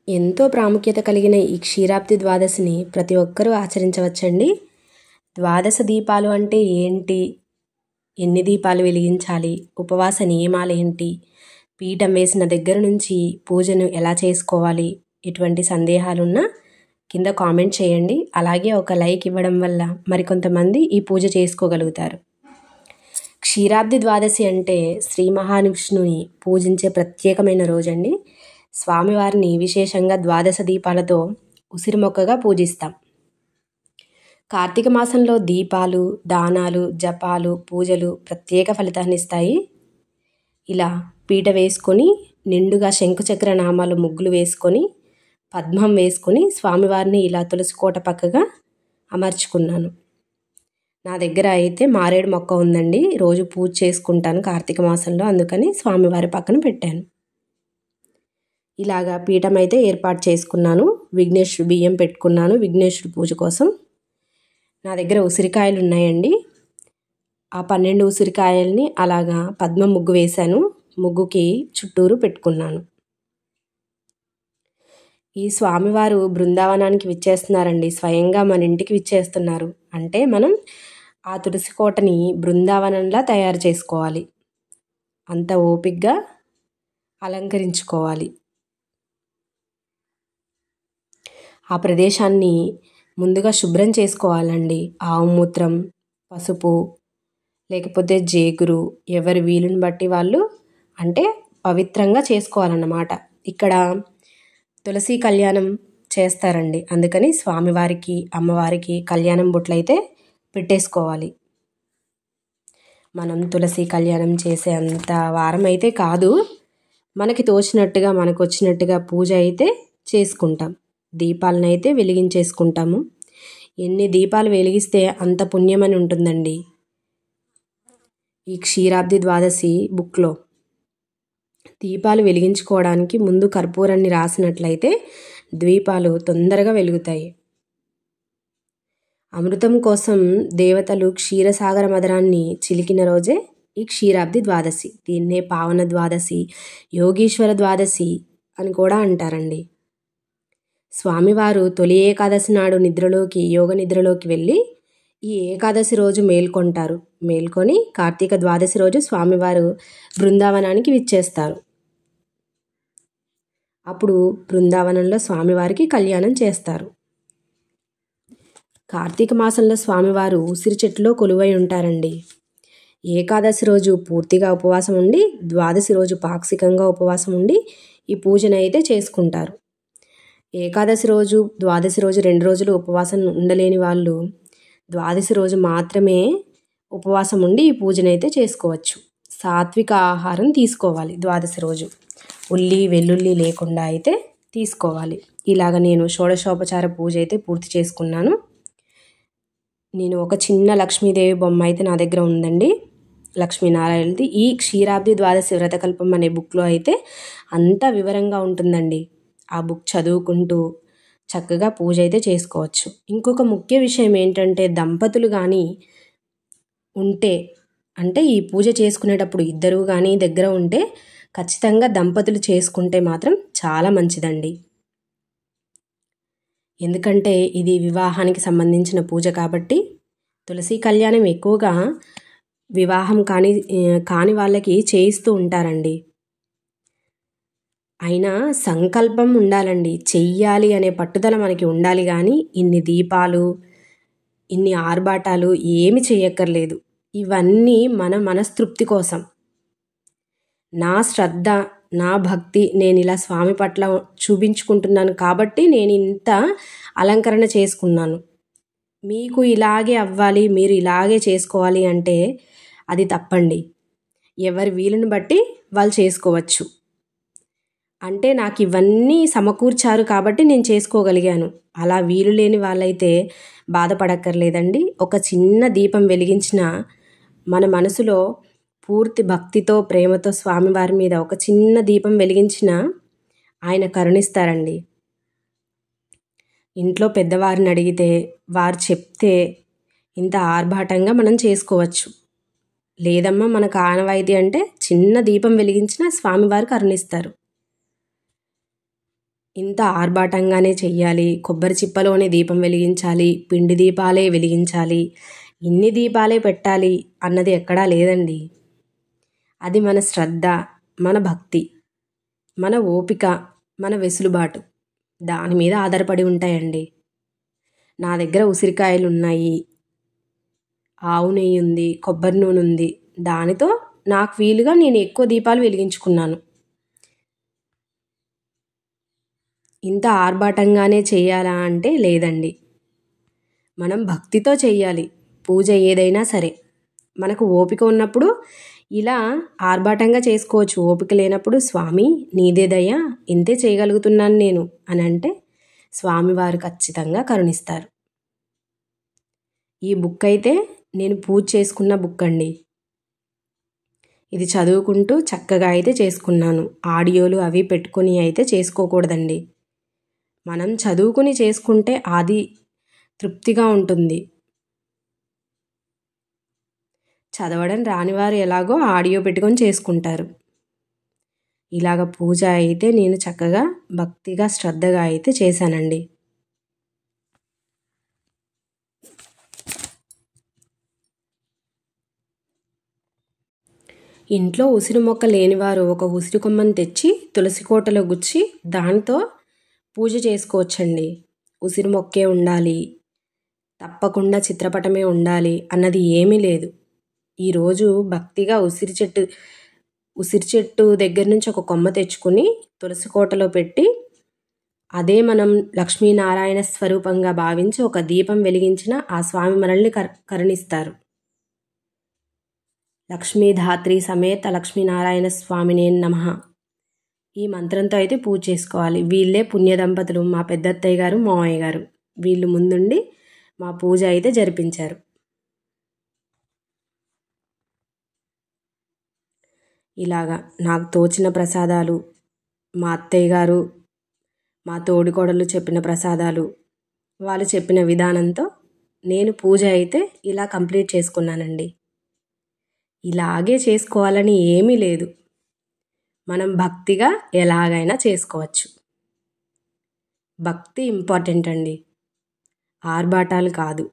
ఎంతో ప్రాముఖ్యత కలిగిన ఈ క్షీరాబ్ది ద్వాదశిని ప్రతి ఒక్కరూ ఆచరించవచ్చండి. ద్వాదశ దీపాలు అంటే ఏంటి? ఎన్ని దీపాలు వెలిగించాలి? ఉపవాస నియమాలేంటి? పీఠం వేసిన దగ్గర నుంచి పూజను ఎలా చేసుకోవాలి? ఎటువంటి సందేహాలున్నా కింద కామెంట్ చేయండి. అలాగే ఒక లైక్ ఇవ్వడం వల్ల మరికొంతమంది ఈ పూజ చేసుకోగలుగుతారు. క్షీరాబ్ది ద్వాదశి అంటే శ్రీ మహావిష్ణువుని పూజించే ప్రత్యేకమైన రోజండి. స్వామివారిని విశేషంగా ద్వాదశ దీపాలతో ఉసిరిమొక్కగా పూజిస్తాం. కార్తీక మాసంలో దీపాలు, దానాలు, జపాలు, పూజలు ప్రత్యేక ఫలితాన్ని ఇస్తాయి. ఇలా పీట వేసుకొని నిండుగా శంకుచక్ర నామాలు ముగ్గులు వేసుకొని పద్మం వేసుకొని స్వామివారిని ఇలా తులసి కోట పక్కగా అమర్చుకున్నాను. నా దగ్గర అయితే మారేడు మొక్క ఉందండి. రోజు పూజ చేసుకుంటాను కార్తీక మాసంలో, అందుకని స్వామివారి పక్కన పెట్టాను. ఇలాగా పీఠం అయితే ఏర్పాటు చేసుకున్నాను. విఘ్నేశ్వరుడు బియ్యం పెట్టుకున్నాను విఘ్నేశ్వరుడు పూజ కోసం. నా దగ్గర ఉసిరికాయలు ఉన్నాయండి. ఆ 12 ఉసిరికాయల్ని అలాగా పద్మ ముగ్గు వేశాను. ముగ్గుకి చుట్టూరు పెట్టుకున్నాను. ఈ స్వామివారు బృందావనానికి విచ్చేస్తున్నారండి. స్వయంగా మన ఇంటికి విచ్చేస్తున్నారు. అంటే మనం ఆ తులసి కోటని బృందావనంలా తయారు చేసుకోవాలి. అంత ఓపికగా అలంకరించుకోవాలి. ఆ ప్రదేశాన్ని ముందుగా శుభ్రం చేసుకోవాలండి. ఆవు మూత్రం, పసుపు, లేకపోతే జేగురు, ఎవరి వీలుని బట్టి వాళ్ళు అంటే పవిత్రంగా చేసుకోవాలన్నమాట. ఇక్కడ తులసి కళ్యాణం చేస్తారండి. అందుకని స్వామివారికి, అమ్మవారికి కళ్యాణం బొట్లయితే పెట్టేసుకోవాలి. మనం తులసి కళ్యాణం చేసే అంత వారం అయితే కాదు. మనకి తోచినట్టుగా, మనకు వచ్చినట్టుగా పూజ అయితే చేసుకుంటాం. దీపాలను అయితే వెలిగించేసుకుంటాము. ఎన్ని దీపాలు వెలిగిస్తే అంత పుణ్యమని ఉంటుందండి. ఈ క్షీరాబ్ది ద్వాదశి బుక్లో దీపాలు వెలిగించుకోవడానికి ముందు కర్పూరాన్ని రాసినట్లయితే దీపాలు తొందరగా వెలుగుతాయి. అమృతం కోసం దేవతలు క్షీరసాగర మదనాన్ని చిలికిన రోజే ఈ క్షీరాబ్ది ద్వాదశి. దీన్నే పావన ద్వాదశి, యోగీశ్వర ద్వాదశి అని కూడా అంటారండి. స్వామివారు తొలి ఏకాదశి నాడు యోగ నిద్రలోకి వెళ్ళి ఈ ఏకాదశి రోజు మేల్కొని కార్తీక ద్వాదశి రోజు స్వామివారు బృందావనానికి విచ్చేస్తారు. అప్పుడు బృందావనంలో స్వామివారికి కళ్యాణం చేస్తారు. కార్తీక మాసంలో స్వామివారు ఉసిరి చెట్టులో కొలువై ఉంటారండి. ఏకాదశి రోజు పూర్తిగా ఉపవాసం ఉండి, ద్వాదశి రోజు పాక్షికంగా ఉపవాసం ఉండి ఈ పూజను అయితే చేసుకుంటారు. ఏకాదశి రోజు, ద్వాదశి రోజు 2 రోజులు ఉపవాసం ఉండలేని వాళ్ళు ద్వాదశి రోజు మాత్రమే ఉపవాసం ఉండి ఈ పూజనైతే చేసుకోవచ్చు. సాత్విక ఆహారం తీసుకోవాలి. ద్వాదశి రోజు ఉల్లి, వెల్లుల్లి లేకుండా అయితే తీసుకోవాలి. ఇలాగ నేను షోడశోపచార పూజ అయితే పూర్తి చేసుకున్నాను. నేను ఒక చిన్న లక్ష్మీదేవి బొమ్మ అయితే నా దగ్గర ఉందండి, లక్ష్మీనారాయణది. ఈ క్షీరాబ్ది ద్వాదశి వ్రతకల్పం అనే బుక్లో అయితే అంతా వివరంగా ఉంటుందండి. ఆ బుక్ చదువుకుంటూ చక్కగా పూజ అయితే చేసుకోవచ్చు. ఇంకొక ముఖ్య విషయం ఏంటంటే, దంపతులు కానీ ఉంటే, అంటే ఈ పూజ చేసుకునేటప్పుడు ఇద్దరు కానీ దగ్గర ఉంటే ఖచ్చితంగా దంపతులు చేసుకుంటే మాత్రం చాలా మంచిదండి. ఎందుకంటే ఇది వివాహానికి సంబంధించిన పూజ కాబట్టి తులసి కళ్యాణం ఎక్కువగా వివాహం కాని వాళ్ళకి చేయిస్తూ ఉంటారండి. అయినా సంకల్పం ఉండాలండి. చెయ్యాలి అనే పట్టుదల మనకి ఉండాలి. కానీ ఇన్ని దీపాలు, ఇన్ని ఆర్భాటాలు ఏమి చెయ్యక్కర్లేదు. ఇవన్నీ మన మనస్తృప్తి కోసం, నా శ్రద్ధ, నా భక్తి, నేను ఇలా స్వామి పట్ల చూపించుకుంటున్నాను కాబట్టి నేను ఇంత అలంకరణ చేసుకున్నాను. మీకు ఇలాగే అవ్వాలి, మీరు ఇలాగే చేసుకోవాలి అంటే అది తప్పండి. ఎవరి వీలుని బట్టి వాళ్ళు చేసుకోవచ్చు. అంటే నాకు ఇవన్నీ సమకూర్చారు కాబట్టి నేను చేసుకోగలిగాను. అలా వీలు లేని వాళ్ళైతే బాధపడక్కర్లేదండి. ఒక చిన్న దీపం వెలిగించిన మన మనసులో పూర్తి భక్తితో, ప్రేమతో స్వామివారి మీద ఒక చిన్న దీపం వెలిగించిన ఆయన కరుణిస్తారండి. ఇంట్లో పెద్దవారిని అడిగితే వారు చెప్తే ఇంత ఆర్భాటంగా మనం చేసుకోవచ్చు. లేదమ్మా మనకు ఆనవాయితీ అంటే చిన్న దీపం వెలిగించిన స్వామివారు కరుణిస్తారు. ఇంత ఆర్భాటంగానే చెయ్యాలి, కొబ్బరి చిప్పలోనే దీపం వెలిగించాలి, పిండి దీపాలే వెలిగించాలి, ఇన్ని దీపాలే పెట్టాలి అన్నది ఎక్కడా లేదండి. అది మన శ్రద్ధ, మన భక్తి, మన ఓపిక, మన వెసులుబాటు దాని మీద ఆధారపడి ఉంటాయండి. నా దగ్గర ఉసిరికాయలు ఉన్నాయి, ఆవు నెయ్యి ఉంది, కొబ్బరి నూనె ఉంది. దానితో నాకు వీలుగా నేను ఎక్కువ దీపాలు వెలిగించుకున్నాను. ఇంత ఆర్భాటంగానే చేయాలా అంటే లేదండి. మనం భక్తితో చెయ్యాలి పూజ ఏదైనా సరే. మనకు ఓపిక ఉన్నప్పుడు ఇలా ఆర్భాటంగా చేసుకోవచ్చు. ఓపిక లేనప్పుడు స్వామి నీదే దయ, ఇంతే చేయగలుగుతున్నాను నేను అని అంటే స్వామివారు ఖచ్చితంగా కరుణిస్తారు. ఈ బుక్ అయితే నేను పూజ చేసుకున్న బుక్ అండి. ఇది చదువుకుంటూ చక్కగా అయితే చేసుకున్నాను. ఆడియోలు అవి పెట్టుకొని అయితే చేసుకోకూడదండి. మనం చదువుకుని చేసుకుంటే అది తృప్తిగా ఉంటుంది. చదవడం రానివారు ఎలాగో ఆడియో పెట్టుకొని చేసుకుంటారు. ఇలాగ పూజ అయితే నేను చక్కగా భక్తిగా శ్రద్ధగా అయితే చేశానండి. ఇంట్లో ఉసిరి మొక్క లేనివారు ఒక ఉసిరి కొమ్మని తెచ్చి తులసి కోటలో గుచ్చి దాంతో పూజ చేసుకోవచ్చండి. ఉసిరి మొక్కే ఉండాలి, తప్పకుండా చిత్రపటమే ఉండాలి అన్నది ఏమీ లేదు. ఈరోజు భక్తిగా ఉసిరి చెట్టు దగ్గర నుంచి ఒక కొమ్మ తెచ్చుకుని తులసి కోటలో పెట్టి అదే మనం లక్ష్మీనారాయణ స్వరూపంగా భావించి ఒక దీపం వెలిగించిన ఆ స్వామి మనల్ని కరుణిస్తారు. లక్ష్మీధాత్రి సమేత లక్ష్మీనారాయణ స్వామినే నమః ఈ మంత్రంతో అయితే పూజ చేసుకోవాలి. వీళ్ళే పుణ్య దంపతులు, మా పెద్దత్తయ్య గారు, మావయ్య గారు. వీళ్ళు ముందుండి మా పూజ అయితే జరిపించారు. ఇలాగా నాకు తోచిన ప్రసాదాలు, మా అత్తయ్య గారు, మా తోడికోడలు చెప్పిన ప్రసాదాలు, వాళ్ళు చెప్పిన విధానంతో నేను పూజ అయితే ఇలా కంప్లీట్ చేసుకున్నానండి. ఇలాగే చేసుకోవాలని ఏమీ లేదు. మనం భక్తిగా ఎలాగైనా చేసుకోవచ్చు. భక్తి ఇంపార్టెంట్ అండి, ఆర్భాటాలు కాదు.